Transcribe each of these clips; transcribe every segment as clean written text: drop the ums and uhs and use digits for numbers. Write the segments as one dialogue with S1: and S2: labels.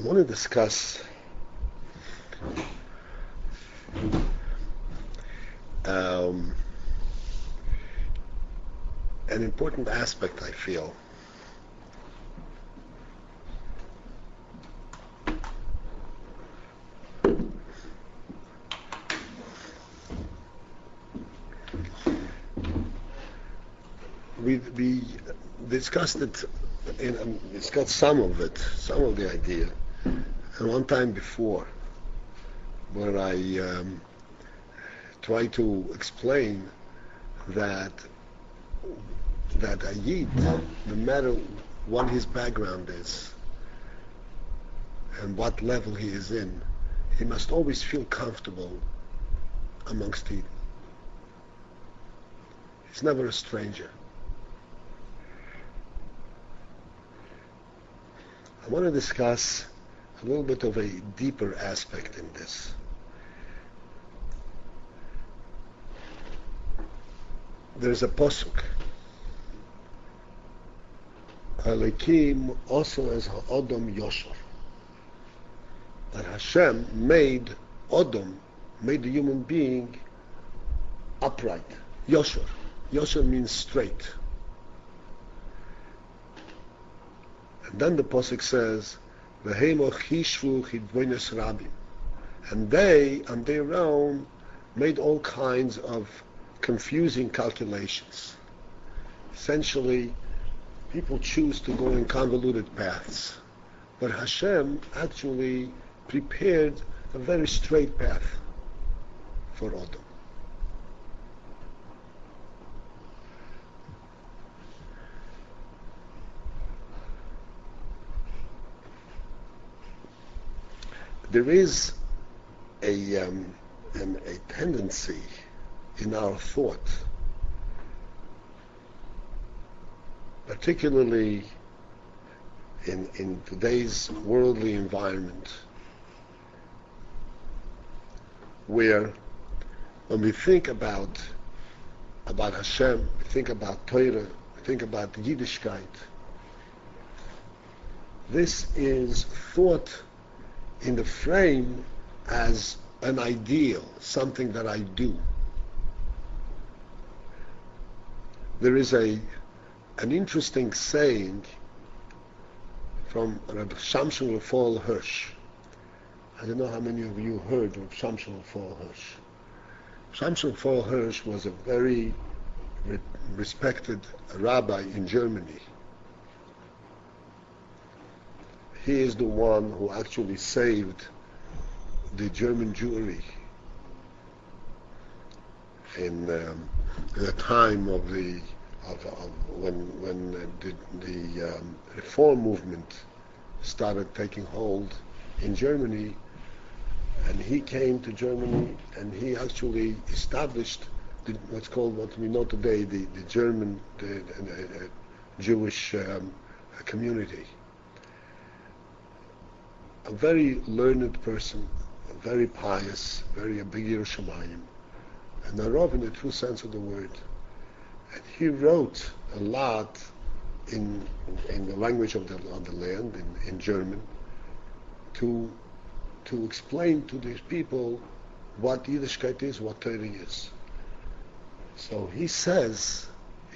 S1: want to discuss um, an important aspect, I feel. We discussed it, discussed some of it, some of the idea, and one time before, where I tried to explain that a Yid, no matter what his background is and what level he is in, he must always feel comfortable amongst Yid. He's never a stranger. I want to discuss a little bit of a deeper aspect in this. There's a posuk. Elokim also as Ha'odom Yosher. That Hashem made Odom, made the human being upright. Yosher. Yosher means straight. And then the posuk says, "V'heimo chishvu chidvonos rabim," and they, on their own, made all kinds of confusing calculations. Essentially, people choose to go in convoluted paths, but Hashem actually prepared a very straight path for Odom. There is a tendency in our thought, particularly in today's worldly environment, where when we think about Hashem, we think about Torah, we think about Yiddishkeit, this is thought in the frame as an ideal, something that I do. There is an interesting saying from Rabbi Shamshon Raphael Hirsch. I don't know how many of you heard of Shamshon Raphael Hirsch. Shamshon Raphael Hirsch was a very respected rabbi in Germany. He is the one who actually saved the German Jewry in the time of when the reform movement started taking hold in Germany, and he came to Germany and he actually established what we know today the German Jewish community. A very learned person, very pious, very a big Yerushalayim, and a Rav in the true sense of the word. And he wrote a lot in the language of the land, in German, to explain to these people what Yiddishkeit is, what Torah is. So he says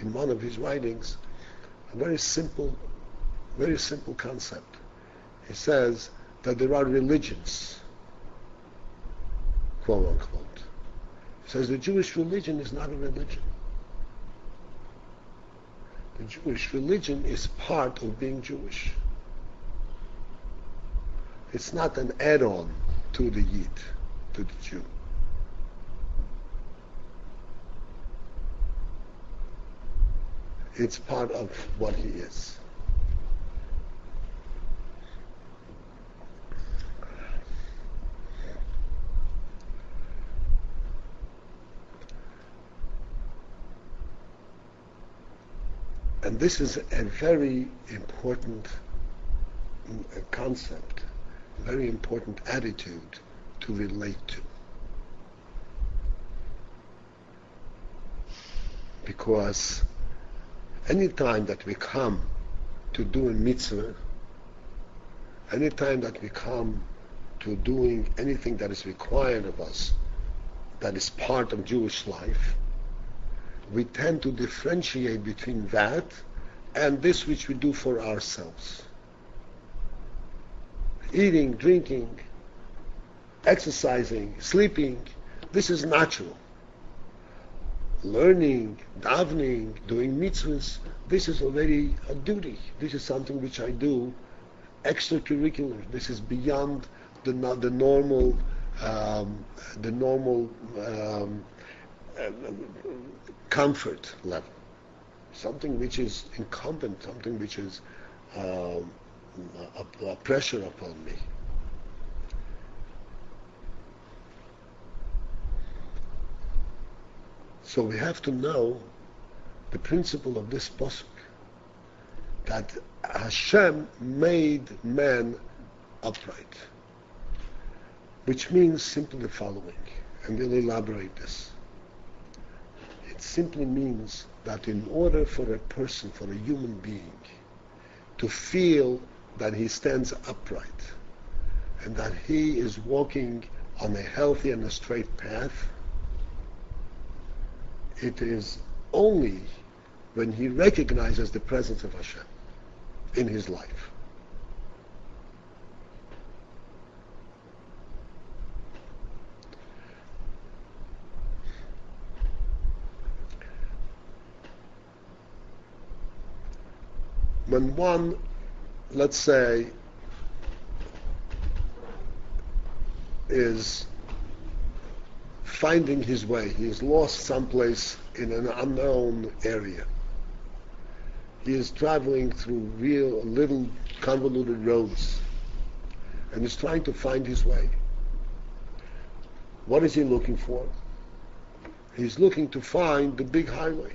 S1: in one of his writings a very simple concept. He says that there are religions, quote unquote. He says the Jewish religion is not a religion. The Jewish religion is part of being Jewish. It's not an add-on to the Yid, to the Jew. It's part of what he is. And this is a very important concept, a very important attitude to relate to. Because any time that we come to do a mitzvah, Anytime that we come to doing anything that is required of us, that is part of Jewish life, we tend to differentiate between that and this which we do for ourselves. Eating, drinking, exercising, sleeping, this is natural. Learning, davening, doing mitzvahs, this is already a duty. This is something which I do extracurricular. This is beyond the normal comfort level. Something which is incumbent, something which is a pressure upon me. So we have to know the principle of this pasuk, that Hashem made man upright, which means simply the following, and we'll elaborate this. It simply means that in order for a person, for a human being, to feel that he stands upright and that he is walking on a healthy and a straight path, it is only when he recognizes the presence of Hashem in his life. When one, let's say, is finding his way, he is lost someplace in an unknown area. He is traveling through real little convoluted roads and is trying to find his way. What is he looking for? He's looking to find the big highway.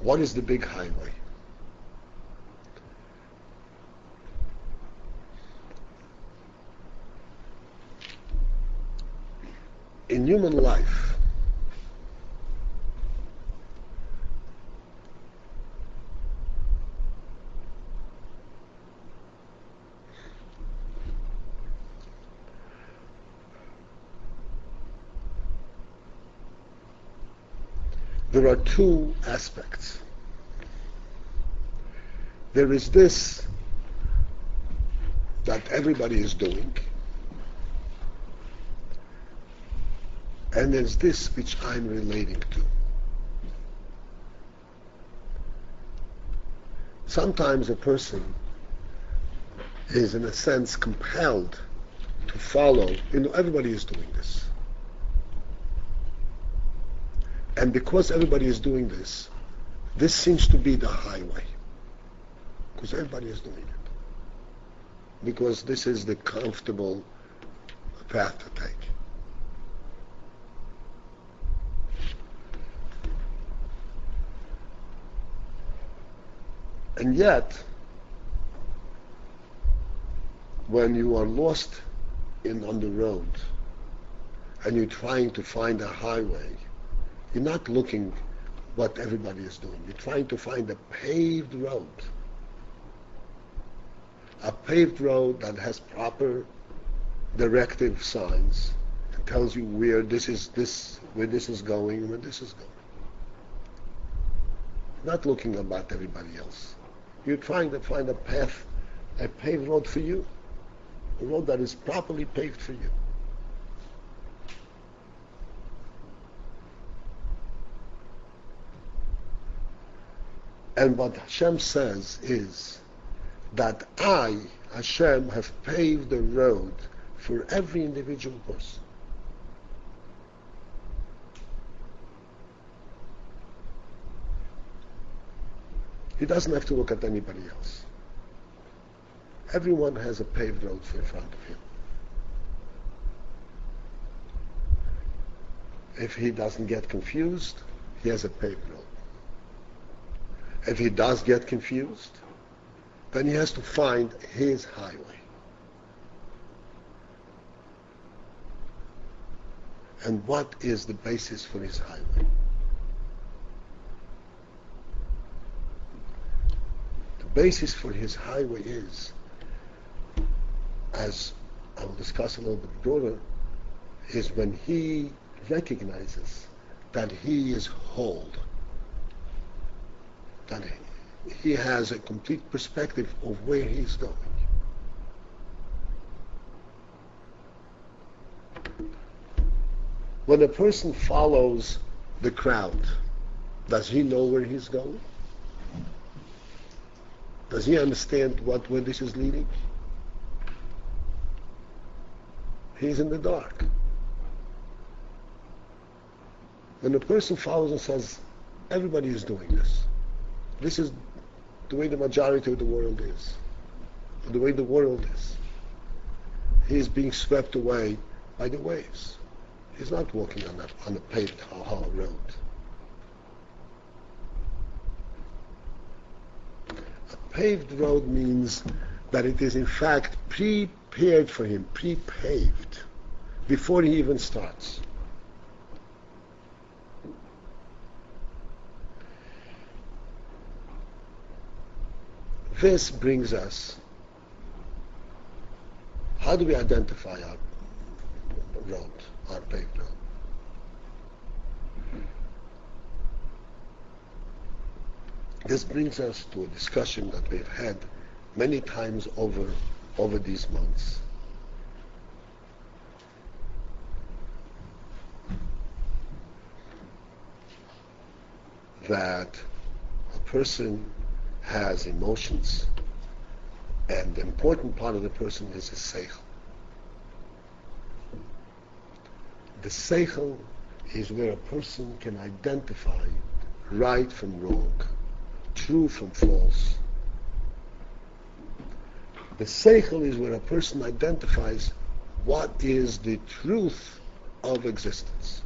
S1: What is the big highway? In human life, there are two aspects. There is this that everybody is doing, and there's this which I'm relating to. Sometimes a person is, in a sense, compelled to follow. Everybody is doing this. And because everybody is doing this, this seems to be the highway. Because everybody is doing it. Because this is the comfortable path to take. And yet, when you are lost on the road and you're trying to find a highway, you're not looking what everybody is doing. You're trying to find a paved road. A paved road that has proper directive signs and tells you where this is going and where this is going. You're not looking about everybody else. You're trying to find a path, a paved road for you. A road that is properly paved for you. And what Hashem says is that I, Hashem, have paved the road for every individual person. He doesn't have to look at anybody else. Everyone has a paved road in front of him. If he doesn't get confused, he has a paved road. If he does get confused, then he has to find his highway. And what is the basis for his highway? basis for his highway is, as I will discuss a little bit broader, is when he recognizes that he is whole, that he has a complete perspective of where he's going. When a person follows the crowd, does he know where he's going? Does he understand where this is leading? He's in the dark. When a person follows and says, everybody is doing this. This is the way the majority of the world is. The way the world is. He is being swept away by the waves. He's not walking on a paved hollow road. A paved road means that it is in fact prepared for him, pre-paved, before he even starts. This brings us, how do we identify our road, our paved road? This brings us to a discussion that we've had many times over these months. That a person has emotions, and the important part of the person is his seichel. The seichel is where a person can identify right from wrong, true from false. The seichel is where a person identifies what is the truth of existence,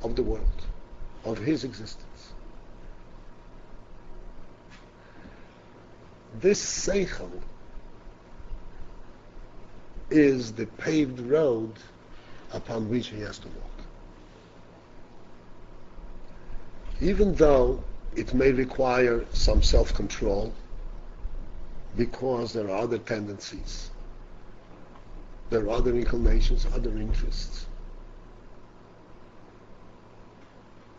S1: of the world, of his existence. This seichel is the paved road upon which he has to walk. Even though it may require some self-control, because there are other tendencies, there are other inclinations, other interests.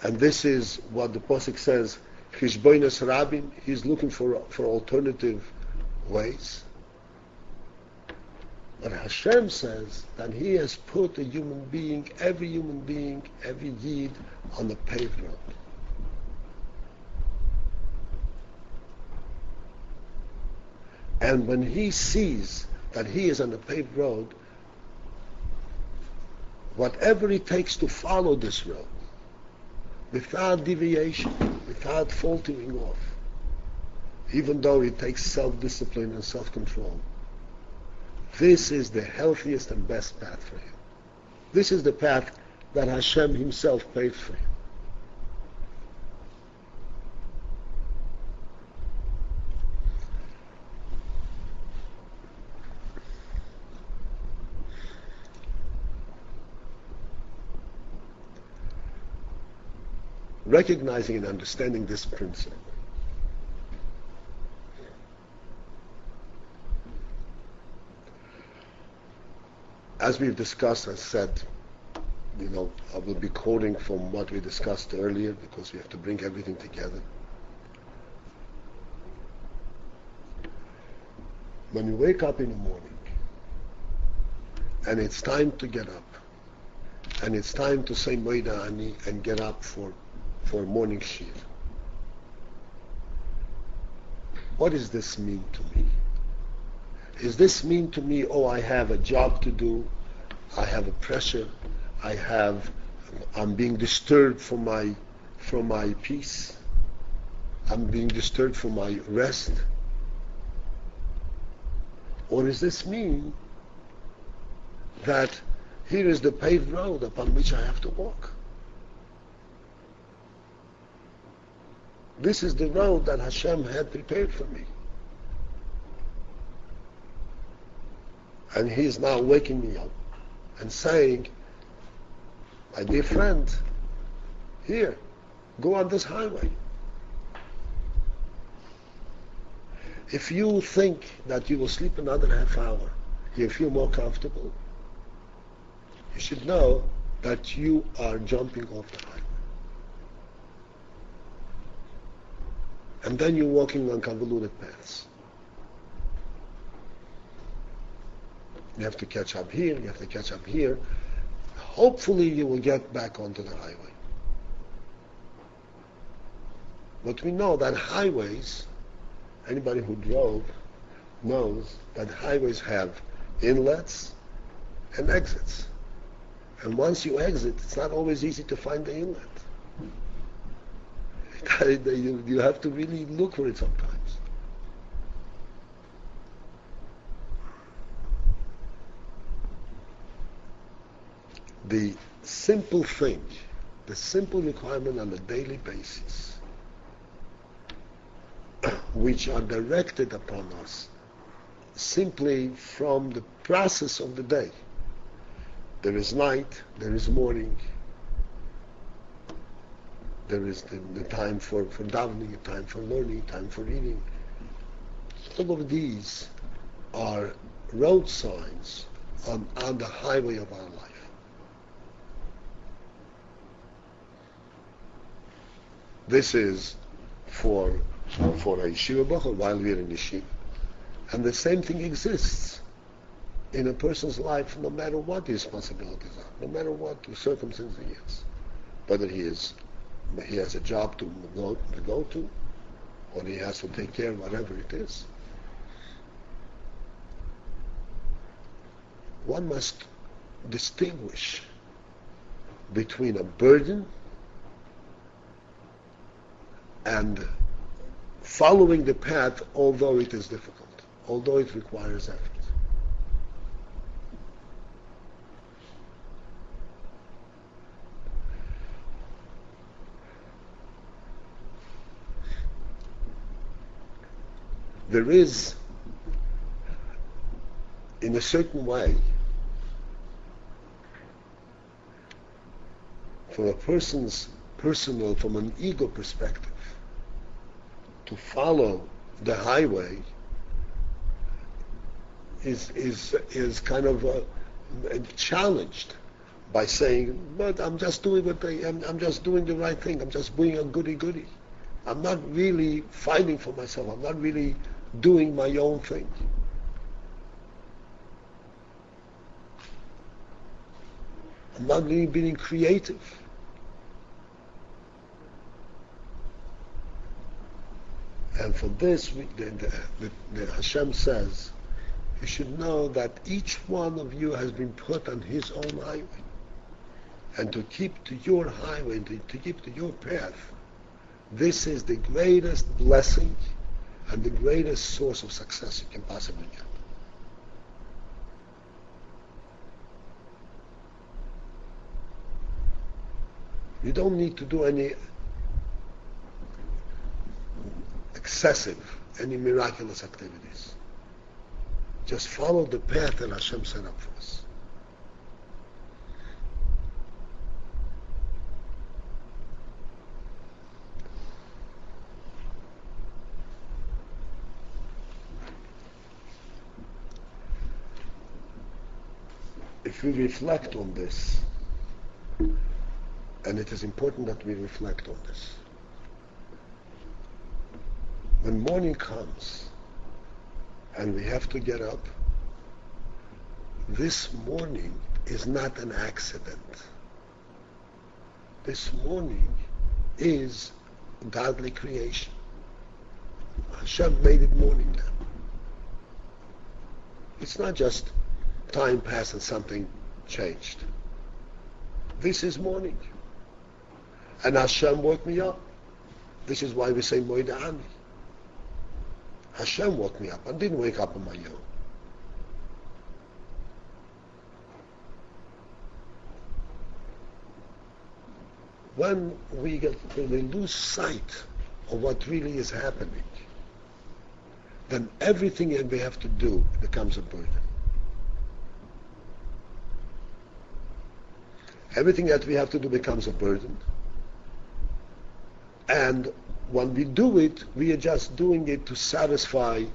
S1: And this is what the Pasuk says, Chishbonos Rabin, he's looking for alternative ways. But Hashem says that He has put a human being, every Yid, on the paved road. And when he sees that he is on the paved road, whatever it takes to follow this road, without deviation, without faltering off, even though it takes self-discipline and self-control, this is the healthiest and best path for him. This is the path that Hashem Himself paved for him. Recognizing and understanding this principle, as we've discussed, I said, I will be quoting from what we discussed earlier because we have to bring everything together. When you wake up in the morning and it's time to get up and it's time to say Moida Ani and get up for morning shir, what does this mean to me? Does this mean to me, I have a job to do, I have a pressure, I'm being disturbed from my peace, I'm being disturbed from my rest? Or does this mean that here is the paved road upon which I have to walk? This is the road that Hashem had prepared for me. And He is now waking me up and saying, my dear friend, here, go on this highway. If you think that you will sleep another half hour, you feel more comfortable, you should know that you are jumping off the highway. And then you're walking on convoluted paths. You have to catch up here, you have to catch up here. Hopefully you will get back onto the highway. But we know that highways, anybody who drove knows that highways have inlets and exits. And once you exit, it's not always easy to find the inlet. You have to really look for it sometimes. The simple thing, the simple requirement on a daily basis, which are directed upon us simply from the process of the day. There is night, there is morning, there is the time for davening, a time for learning, time for reading. All of these are road signs on the highway of our life. This is for a yeshiva bachur while we are in yeshiva. And the same thing exists in a person's life, no matter what his responsibilities are, no matter what the circumstances he is. Whether he has a job to go to, or he has to take care of whatever it is. One must distinguish between a burden and following the path, although it is difficult, although it requires effort. There is, in a certain way, from a person's personal, from an ego perspective, to follow the highway is kind of challenged by saying, but I'm just doing I'm just doing the right thing. I'm just being a goody-goody. I'm not really fighting for myself. I'm not really doing my own thing. I'm not really being creative. And for this, the Hashem says, you should know that each one of you has been put on his own highway. And to keep to your highway, to keep to your path, this is the greatest blessing and the greatest source of success you can possibly get. You don't need to do any excessive, any miraculous activities. Just follow the path that Hashem set up for us. If we reflect on this, and it is important that we reflect on this, when morning comes and we have to get up, this morning is not an accident. This morning is godly creation. Hashem made it morning now. It's not just time passed and something changed. This is morning. And Hashem woke me up. This is why we say Moed Ani. Hashem woke me up. I didn't wake up on my own. When we lose sight of what really is happening, then everything that we have to do becomes a burden. Everything that we have to do becomes a burden. And when we do it, we are just doing it to satisfy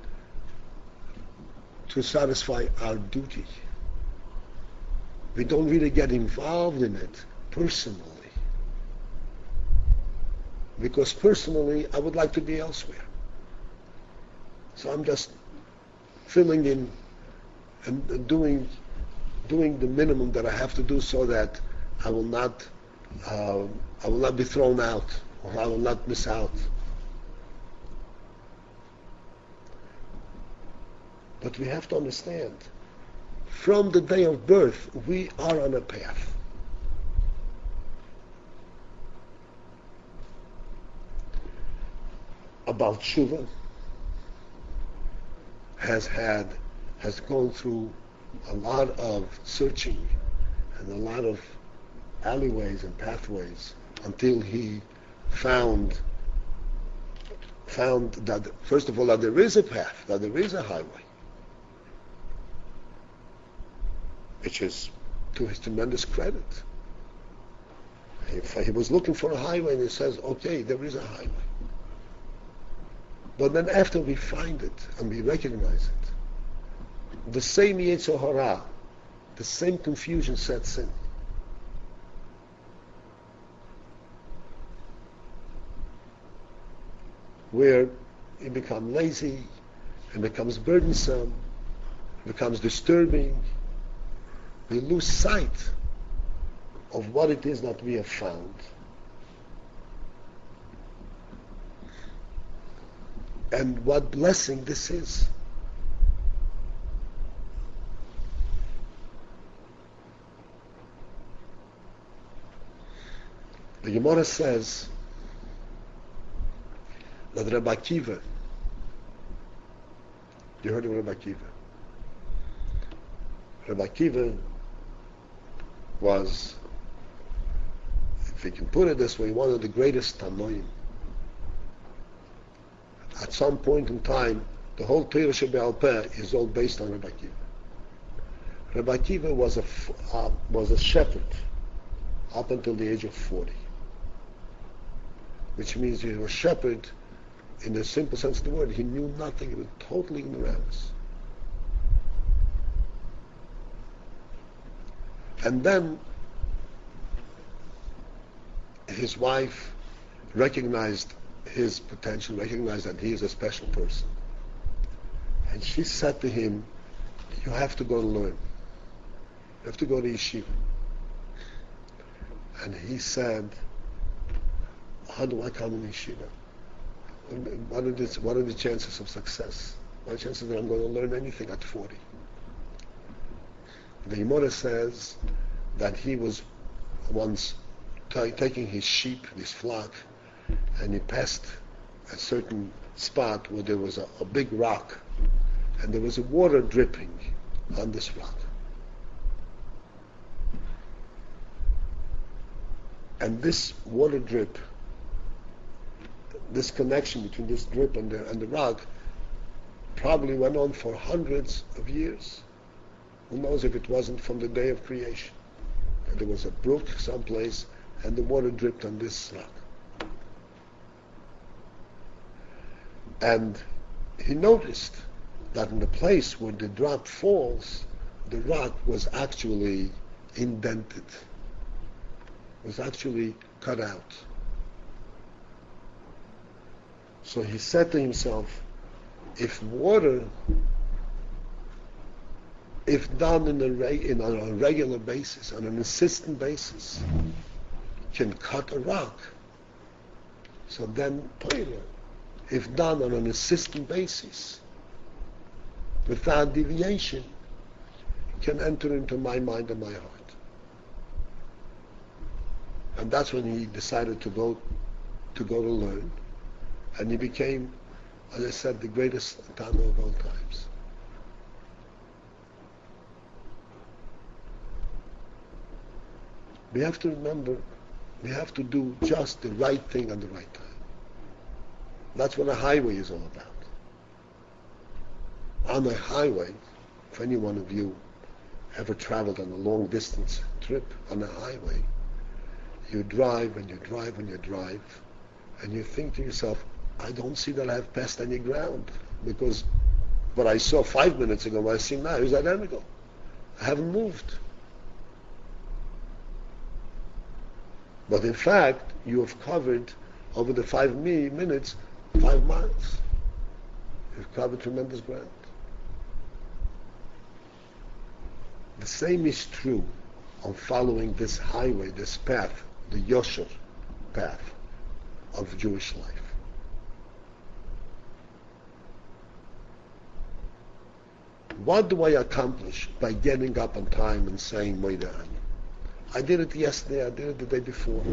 S1: our duty. We don't really get involved in it personally. Because personally, I would like to be elsewhere. So I'm just filling in and doing the minimum that I have to do so that I will not be thrown out, or I will not miss out. But we have to understand, from the day of birth, we are on a path. About Tshuva has gone through a lot of searching and a lot of alleyways and pathways until he found that, first of all, that there is a path, that there is a highway, which is to his tremendous credit. He was looking for a highway and he says, okay, there is a highway. But then after we find it and we recognize it, the same Yetzer Hara, the same confusion sets in. Where it becomes lazy, it becomes burdensome, it becomes disturbing. We lose sight of what it is that we have found. And what blessing this is. The Gemara says that Rabbi Akiva, you heard of Rabbi Akiva? Rabbi Akiva was, if we can put it this way, one of the greatest Tanoim. At some point in time, the whole Torah Shebe'al Peh is all based on Rabbi Akiva. Rabbi Akiva was a shepherd up until the age of 40, which means he was a shepherd in the simple sense of the word. He knew nothing. He was totally ignoramus. And then his wife recognized his potential, recognized that he is a special person. And she said to him, you have to go and learn. You have to go to yeshiva. And he said, how do I come in yeshiva? What are the chances of success? What are the chances that I'm going to learn anything at 40? The Gemara says that he was once taking his sheep, his flock, and he passed a certain spot where there was a big rock, and there was a water dripping on this rock. And this water drip, this connection between this drip and the rock, probably went on for hundreds of years. Who knows if it wasn't from the day of creation? There was a brook someplace, and the water dripped on this rock. And he noticed that in the place where the drop falls, the rock was actually indented, was actually cut out. So he said to himself, if water, if done on a regular basis, on an insistent basis, can cut a rock, so then Torah, if done on an insistent basis, without deviation, can enter into my mind and my heart. And that's when he decided to go to learn, and he became, as I said, the greatest Tana of all times. We have to remember, we have to do just the right thing at the right time. That's what a highway is all about. On a highway, if any one of you ever traveled on a long distance trip on a highway, you drive and you drive and you drive, And you think to yourself, I don't see that I have passed any ground, because what I saw 5 minutes ago, what I see now is identical. I haven't moved. But in fact, you have covered, over the 5 minutes, 5 miles. You've covered tremendous ground. The same is true on following this highway, this path, the Yosher path of Jewish life. What do I accomplish by getting up on time and saying Moed Ani? I did it yesterday, I did it the day before.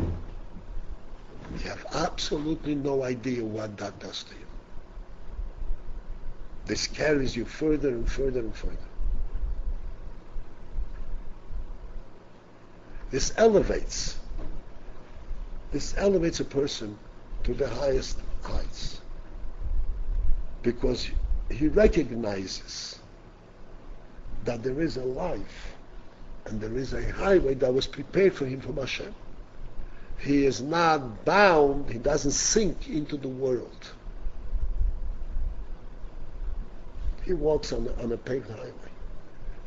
S1: You have absolutely no idea what that does to you. This carries you further and further and further. This elevates a person to the highest heights, because he recognizes that there is a life and there is a highway that was prepared for him from Hashem. He is not bound, he doesn't sink into the world. He walks on a paved highway.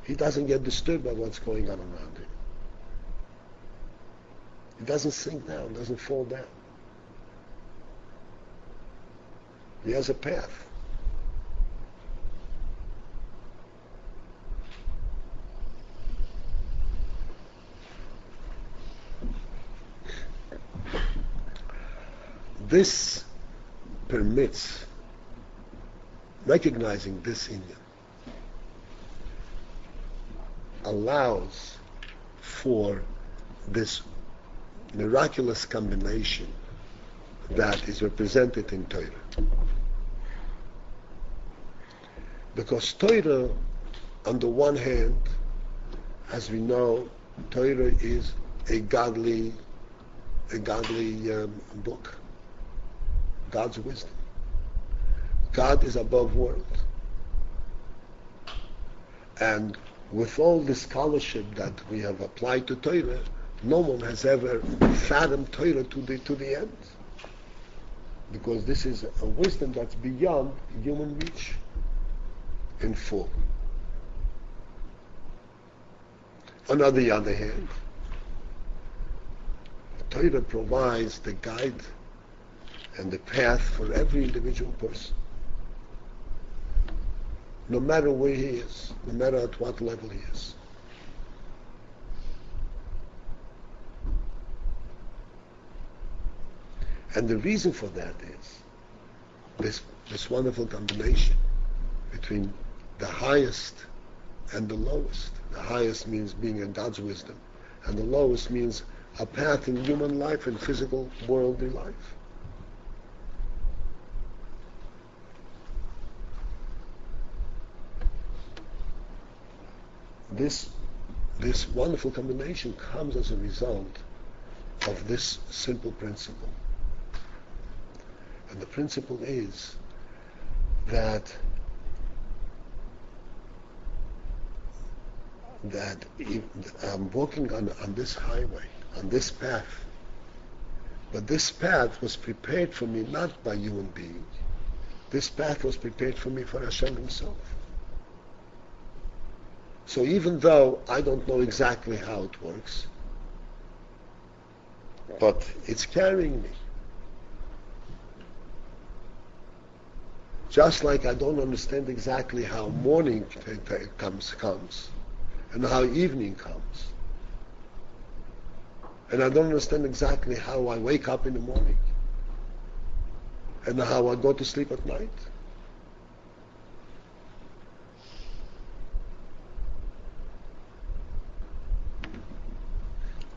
S1: He doesn't get disturbed by what's going on around him. He doesn't sink down, doesn't fall down. He has a path. This permits, recognizing this in you, allows for this miraculous combination that is represented in Torah. Because Torah, on the one hand, as we know, Torah is a godly book. God's wisdom. God is above world. And with all the scholarship that we have applied to Torah, no one has ever fathomed Torah to the end. Because this is a wisdom that's beyond human reach in full. On the other hand, Torah provides the guide and the path for every individual person, no matter where he is, no matter at what level he is. And the reason for that is this wonderful combination between the highest and the lowest. The highest means being in God's wisdom, and the lowest means a path in human life and physical worldly life. This wonderful combination comes as a result of this simple principle. And the principle is that if I'm walking on this highway, on this path, but this path was prepared for me not by human being. This path was prepared for me for Hashem Himself. So even though I don't know exactly how it works, but it's carrying me. Just like I don't understand exactly how morning comes, and how evening comes. And I don't understand exactly how I wake up in the morning, and how I go to sleep at night.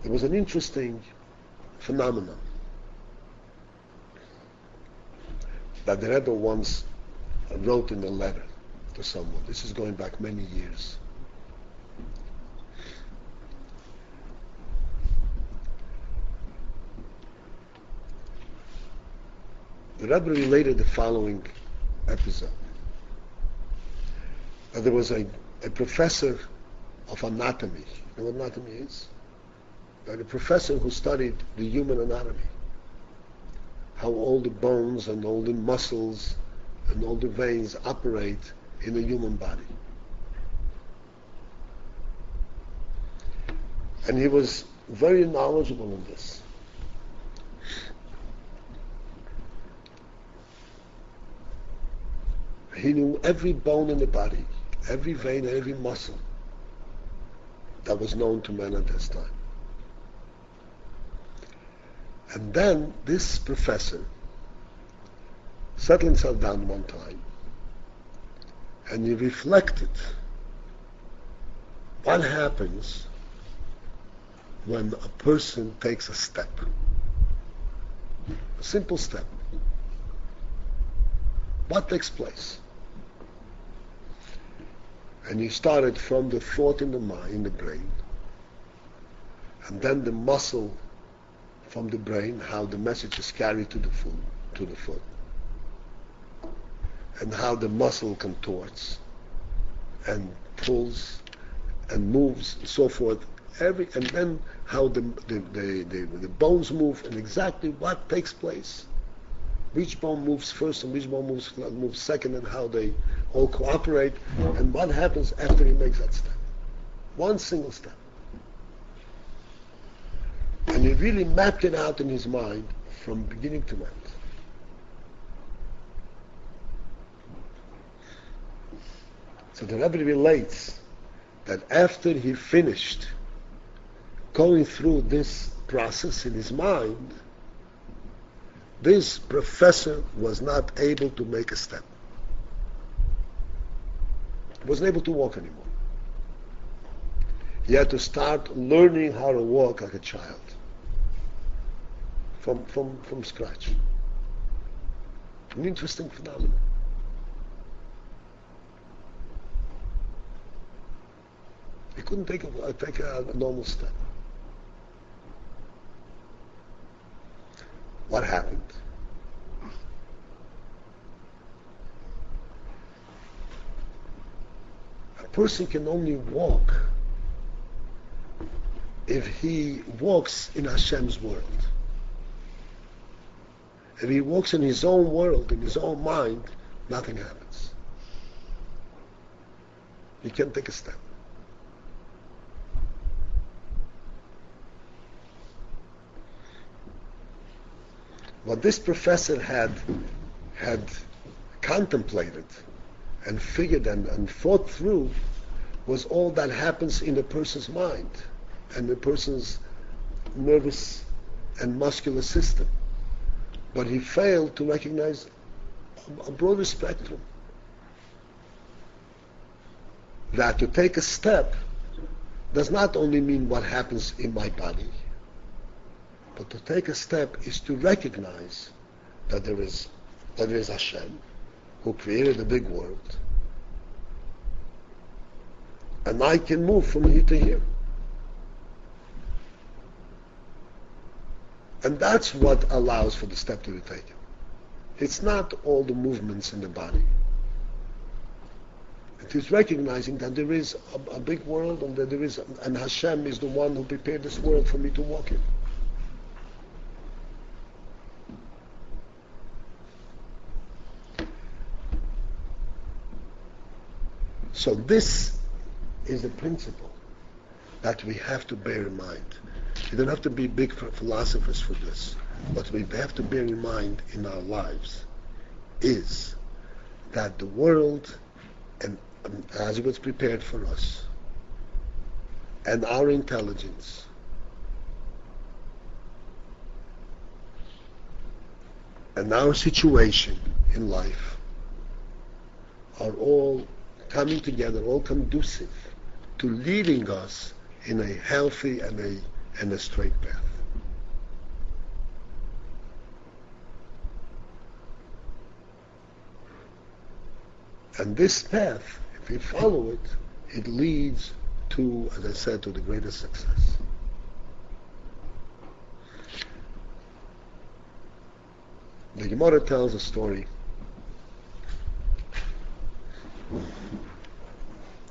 S1: There was an interesting phenomenon that the Rebbe once wrote in a letter to someone. This is going back many years. The Rebbe related the following episode. There was a professor of anatomy. You know what anatomy is? A professor who studied the human anatomy. how all the bones and all the muscles and all the veins operate in a human body. And he was very knowledgeable in this. He knew every bone in the body, every vein, and every muscle that was known to men at this time. And then this professor settled himself down one time and he reflected what happens when a person takes a step, a simple step. What takes place? And he started from the thought in the mind, in the brain, and then the muscle from the brain, how the message is carried to the foot, and how the muscle contorts and pulls and moves and so forth. And then how the bones move and exactly what takes place. Which bone moves first and which bone moves second, and how they all cooperate, and what happens after he makes that step. One single step. And he really mapped it out in his mind from beginning to end. So the Rebbe relates that after he finished going through this process in his mind, this professor was not able to make a step. He wasn't able to walk anymore. He had to start learning how to walk like a child. From scratch. An interesting phenomenon. He couldn't take a normal step. What happened? A person can only walk if he walks in Hashem's world. If he walks in his own world, in his own mind, nothing happens. He can't take a step. What this professor had contemplated and figured and thought through was all that happens in a person's mind and the person's nervous and muscular system. But he failed to recognize a broader spectrum. That to take a step does not only mean what happens in my body, but to take a step is to recognize that there is Hashem, who created the big world, and I can move from here to here. And that's what allows for the step to be taken. It's not all the movements in the body. It is recognizing that there is a big world, and that and Hashem is the one who prepared this world for me to walk in. So this is the principle that we have to bear in mind. You don't have to be big philosophers for this. What we have to bear in mind in our lives is that the world, and as it was prepared for us, and our intelligence, and our situation in life are all coming together, all conducive to leading us in a healthy and a straight path. And this path, if we follow it, it leads to, as I said, to the greatest success. The Gemara tells a story,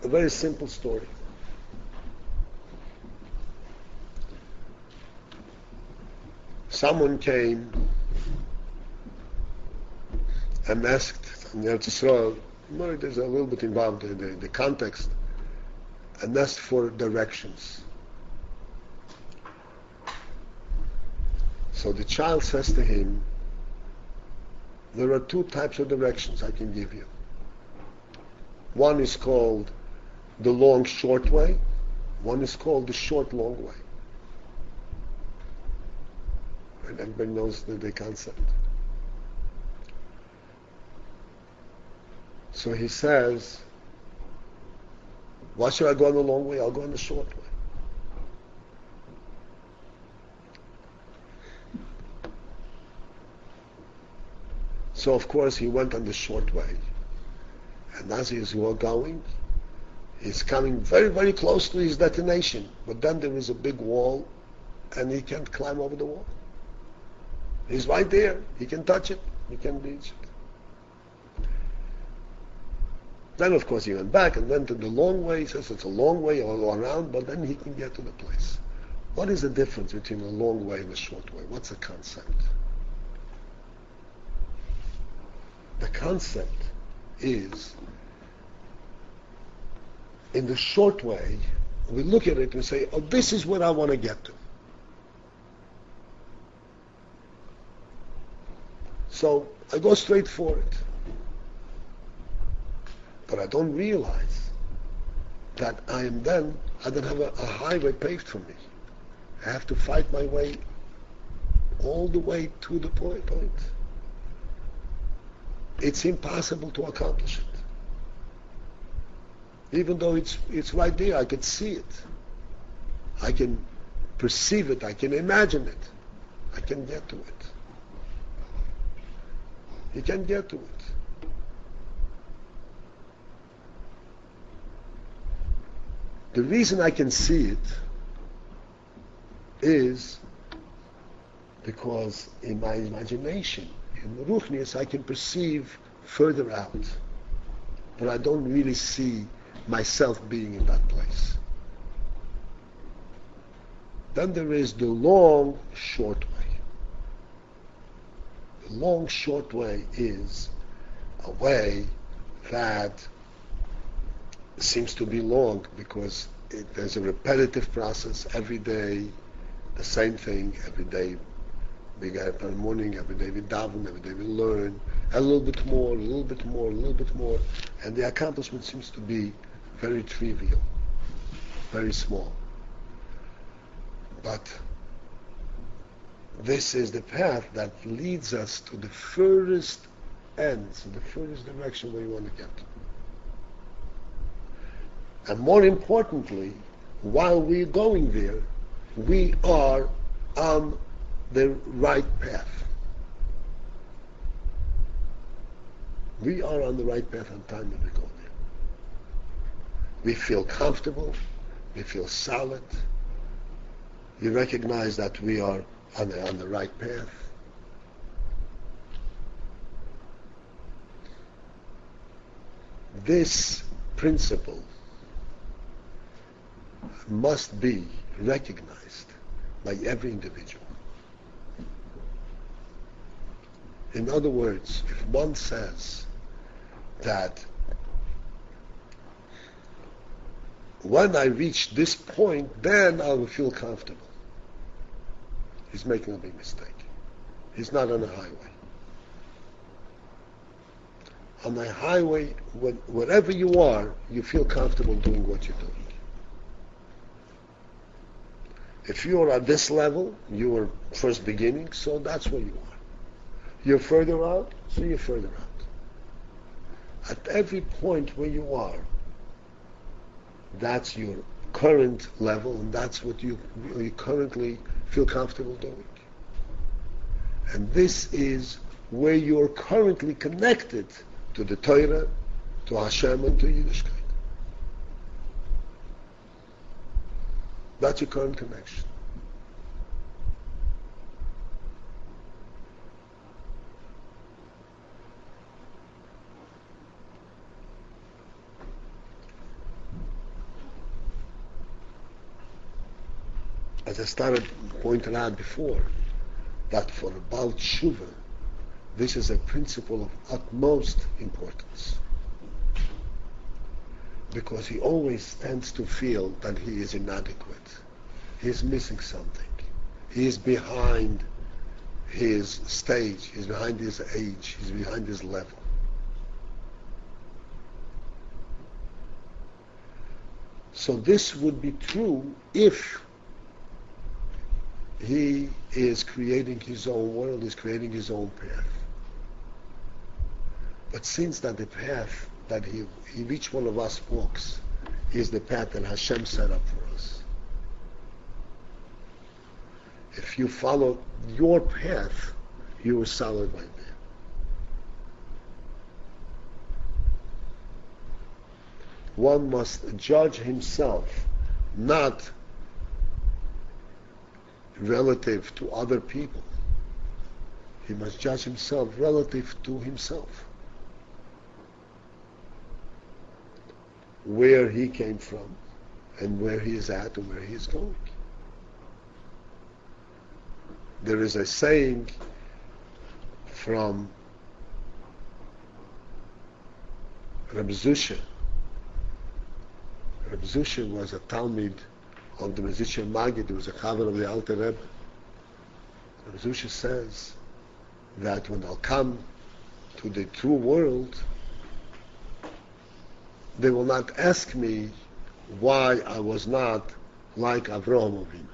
S1: a very simple story. Someone came and asked in Eretz Yisrael, there's a little bit involved in the context, and asked for directions. So the child says to him, there are two types of directions I can give you. One is called the long short way, one is called the short long way. And everybody knows the concept. So he says, why should I go on the long way? I'll go on the short way. So of course he went on the short way. And as he is going, he's coming very, very close to his destination. But then there is a big wall and he can't climb over the wall. He's right there. He can touch it. He can reach it. Then of course he went back and went to the long way. He says it's a long way all around, but then he can get to the place. What is the difference between a long way and a short way? What's the concept? The concept is, in the short way, we look at it and say, oh, this is what I want to get to. So I go straight for it. But I don't realize that I don't have a highway paved for me. I have to fight my way all the way to the point. It's impossible to accomplish it. Even though it's right there, I can see it. I can perceive it. I can imagine it. I can get to it. You can get to it. The reason I can see it is because in my imagination, in Ruchnius, I can perceive further out. But I don't really see myself being in that place. Then there is the long, short way. The long, short way is a way that seems to be long because there's a repetitive process every day, the same thing every day. We get up in the morning, every day we daven, every day we learn, a little bit more, a little bit more, a little bit more, and the accomplishment seems to be very trivial, very small. But this is the path that leads us to the furthest ends, the furthest direction where you want to get. And more importantly, while we're going there, we are on the right path. We are on the right path on time when we go there. We feel comfortable, we feel solid, we recognize that we are on the right path. This principle must be recognized by every individual. In other words, if one says that when I reach this point, then I will feel comfortable, he's making a big mistake. He's not on a highway. On a highway, wherever you are, you feel comfortable doing what you're doing. If you are at this level, you are first beginning, so that's where you are. You're further out, so you're further out. At every point where you are, that's your current level, and that's what you currently feel comfortable doing. And this is where you're currently connected to the Torah, to Hashem, and to Yiddishkeit. That's your current connection. As I started pointing out before, that for a Baal Tshuva, This is a principle of utmost importance, because he always tends to feel that he is inadequate. He is missing something. He is behind his stage. He's behind his age. He's behind his level. So this would be true if he is creating his own world, is creating his own path. But since that the path that each one of us walks is the path that Hashem set up for us, if you follow your path, you are solid right there. One must judge himself not relative to other people. He must judge himself relative to himself. Where he came from, and where he is at, and where he is going. There is a saying from Reb Zusha. Reb Zusha was a Talmid of the musician Magid. He was a Chaver of the Alter Rebbe. Reb Zusha says that when I'll come to the true world, they will not ask me why I was not like Avraham Avinu.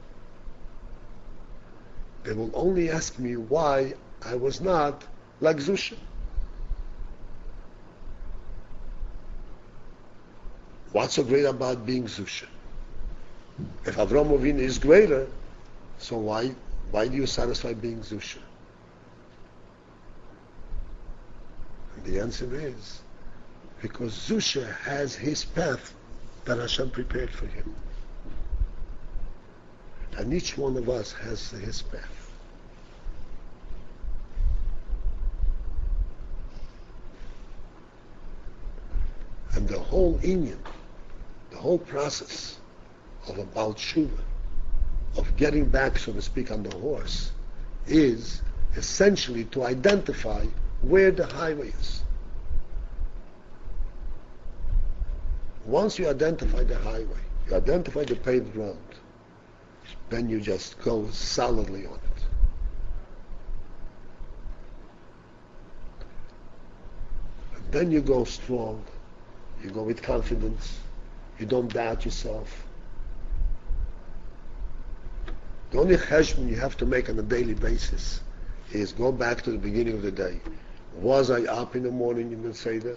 S1: They will only ask me why I was not like Zusha. What's so great about being Zusha? If Avraham Avinu is greater, so why do you satisfy being Zusha? And the answer is, because Zusha has his path that Hashem prepared for him. And each one of us has his path. And the whole inyan, the whole process of a Baal Tshuva, of getting back, so to speak, on the horse, is essentially to identify where the highway is. Once you identify the highway, you identify the paved road, then you just go solidly on it. And then you go strong, you go with confidence, you don't doubt yourself. The only cheshbon you have to make on a daily basis is go back to the beginning of the day. Was I up in the morning in the Seder?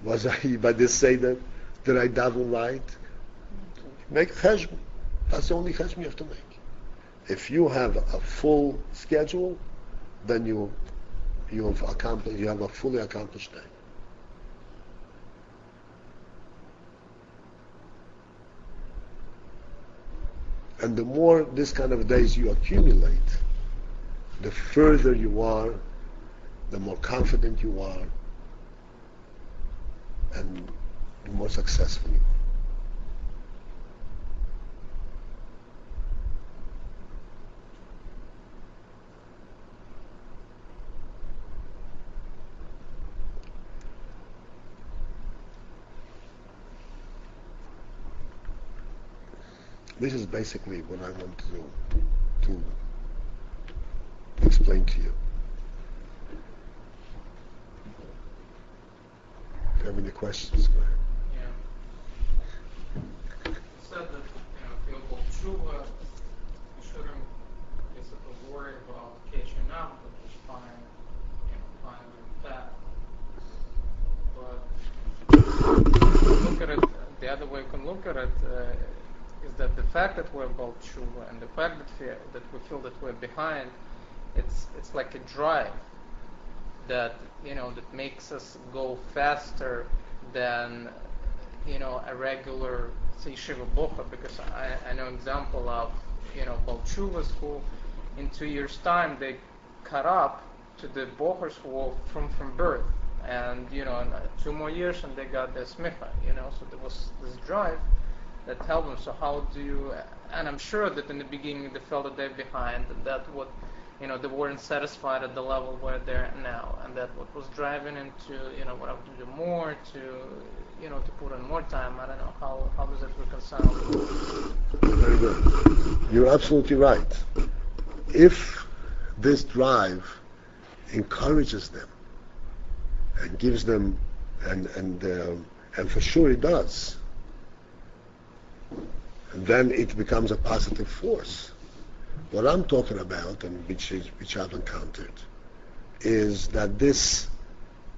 S1: Was I by this Seder? Did I daven right? Make cheshbon. That's the only cheshbon you have to make. If you have a full schedule, then you have accomplished. You have a fully accomplished day. And the more this kind of days you accumulate, the further you are, the more confident you are, and the more successful you are. This is basically what I want to explain to you. If you have any questions, go ahead.
S2: You said that, if you go tshuva, you shouldn't basically worry about catching up, but just find your path. But look at it, the other way you can look at it is that the fact that we're about tshuva and the fact that we feel that we're behind, it's like a drive that that makes us go faster than a regular say shiva bocha, because I know example of Baal Tshuvas who in 2 years time they caught up to the bochers who were from birth, and in 2 more years and they got their smicha, so there was this drive that helped them. So how do you, and I'm sure that in the beginning they felt that they're behind, and that what they weren't satisfied at the level where they're now, and that what was driving into, what I have to do more, to put in more time. I don't know how does that reconcile?
S1: Very good. You're absolutely right. If this drive encourages them and gives them, and for sure it does, then it becomes a positive force. What I'm talking about, and which I've encountered, is that this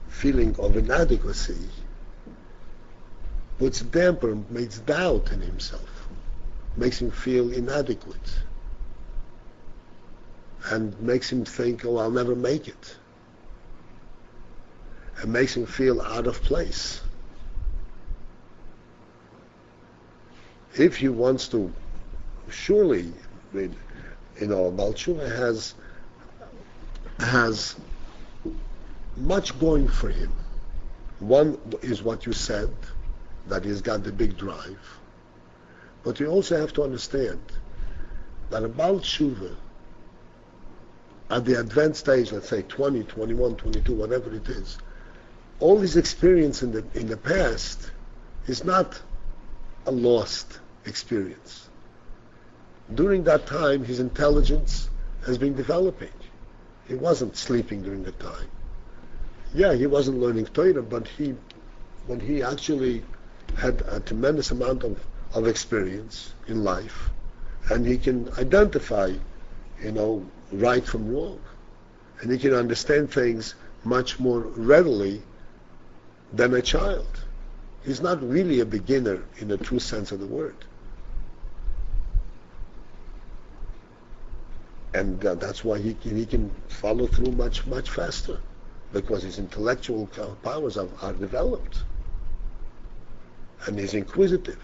S1: feeling of inadequacy puts a damper, makes doubt in himself, makes him feel inadequate, and makes him think, oh, I'll never make it, and makes him feel out of place. If he wants to, surely, Baal Tshuva has much going for him. One is what you said, that he's got the big drive. But you also have to understand that a Baal Tshuva, at the advanced stage, let's say 20, 21, 22, whatever it is, all his experience in the past is not a lost experience. During that time, his intelligence has been developing. He wasn't sleeping during the time. Yeah, he wasn't learning Torah, but when he actually had a tremendous amount of experience in life, and he can identify, right from wrong, and he can understand things much more readily than a child. He's not really a beginner in the true sense of the word. And that's why he can follow through much, much faster, because his intellectual powers are developed. And he's inquisitive.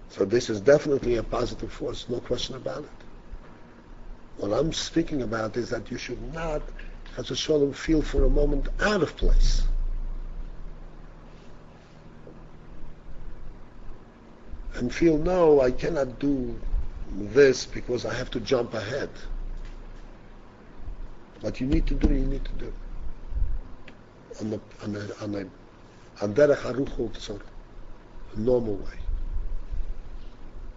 S1: So this is definitely a positive force, no question about it. What I'm speaking about is that you should not, as a shalom, feel for a moment out of place. And feel, no, I cannot do this because I have to jump ahead. What you need to do, you need to do. On derech haruch, a normal way.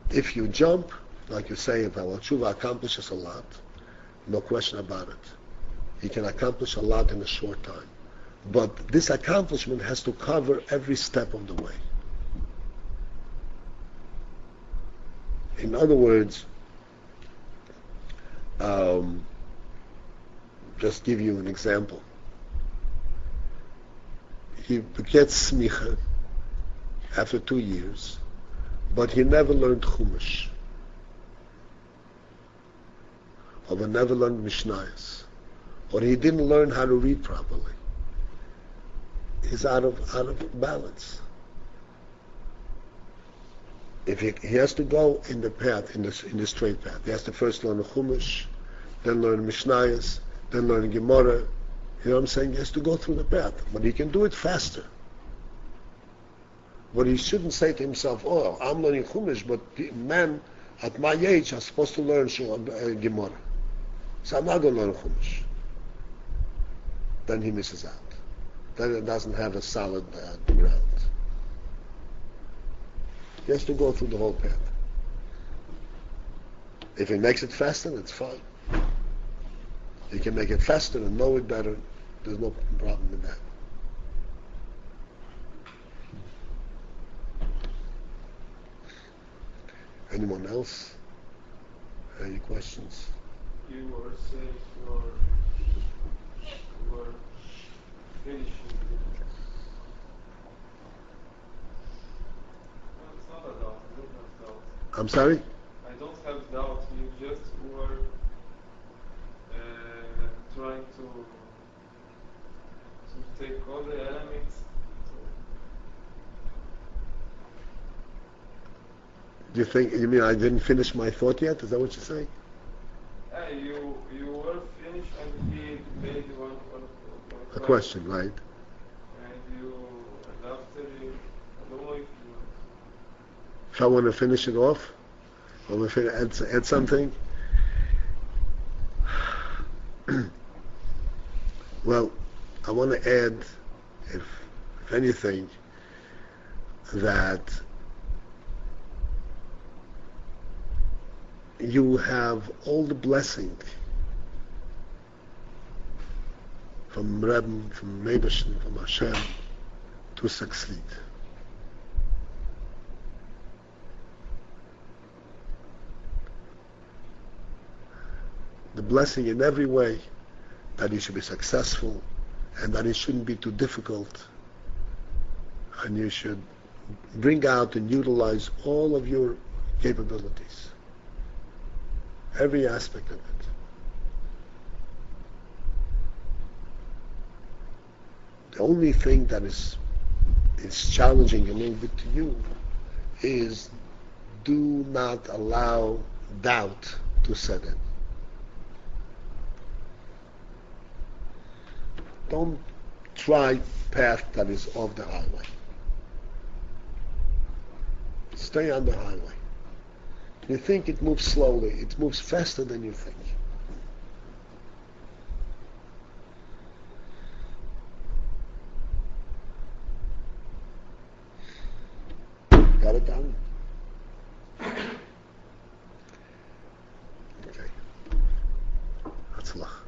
S1: If you jump, like you say, if Baal Tshuva accomplishes a lot, no question about it. He can accomplish a lot in a short time. But this accomplishment has to cover every step of the way. In other words, just give you an example. He gets smicha after 2 years, but he never learned Chumash, or he never learned Mishnayos, or he didn't learn how to read properly. He's out of balance. If he has to go in the path, in the straight path, he has to first learn Chumash, then learn Mishnayos, then learn Gemara. You know what I'm saying? He has to go through the path, but he can do it faster. But he shouldn't say to himself, "Oh, I'm learning Chumash, but men at my age are supposed to learn Gemara, so I'm not going to learn Chumash." Then he misses out. Then it doesn't have a solid ground. He has to go through the whole path. If he makes it faster, it's fine. He can make it faster and know it better. There's no problem with that. Anyone else? Any questions?
S3: You were saying you were finishing. No, it's not a doubt. I don't have doubt.
S1: I'm sorry?
S3: I don't have doubt. You just were trying to take all the elements.
S1: Do you mean I didn't finish my thought yet? Is that what you're saying?
S3: You were finished and he made one
S1: A question, right?
S3: And after you, I don't know if you
S1: If I want to finish it off? Want me to add something? Well, I want to add, if anything, that you have all the blessing from Rebbe, from Meibashin, from Hashem, to succeed. The blessing in every way, that you should be successful, and that it shouldn't be too difficult, and you should bring out and utilize all of your capabilities, every aspect of it. The only thing that is challenging a little bit to you is do not allow doubt to set in. Don't try path that is off the highway. Stay on the highway. You think it moves slowly. It moves faster than you think. Got it done? Okay. Hatzlach.